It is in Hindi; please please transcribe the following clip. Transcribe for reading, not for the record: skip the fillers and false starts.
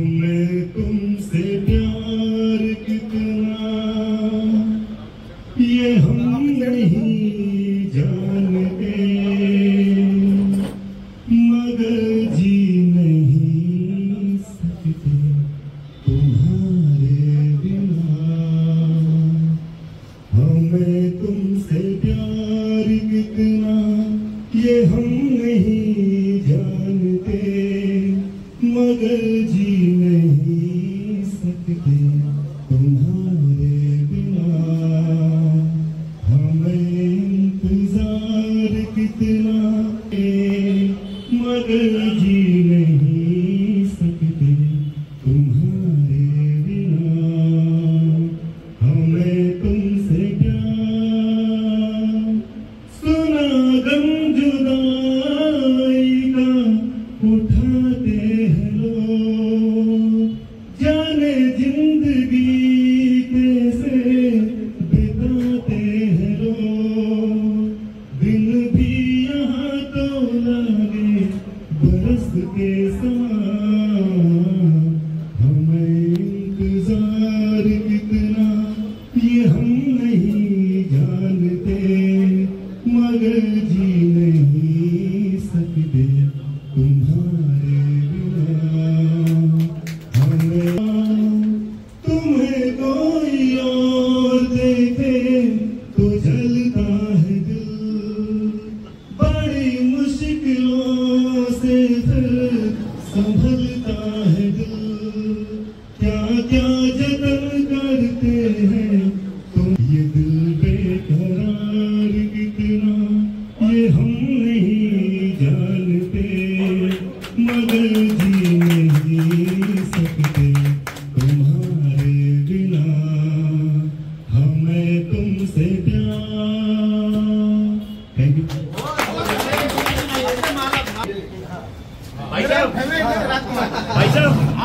हमें तुमसे प्यार कितना ये हम नहीं जानते, मगर जी नहीं सकते तुम्हारे बिना। हमें तुमसे प्यार कितना ये हम नहीं जानते, मगर जी नहीं सकते तुम्हारे बिना। हमें इंतजार कितना मगर जी नहीं सकते तुम्हारे बिना। हमें तुमसे प्यार सुना गम जुदाई का उठाते हैं लोग, जाने जिंदगी कैसे बिताते हैं लोग। दिन भी यहाँ तो लगे बरस के समान। हमें इंतजार कितना ये हम नहीं जानते, मगर जी नहीं सकते तुम्हारे बिना। हमें तुम्हें कोई और देखे तो जलता है दिल, बड़ी मुश्किलों से फिर संभलता है दिल। क्या क्या जतन करते हैं तुम, ये दिल बेकरार कितना ये हम नहीं जानते, मगर जी नहीं सकते तुम्हारे बिना। हमें तुमसे प्यार। थैंक यू भाई साहब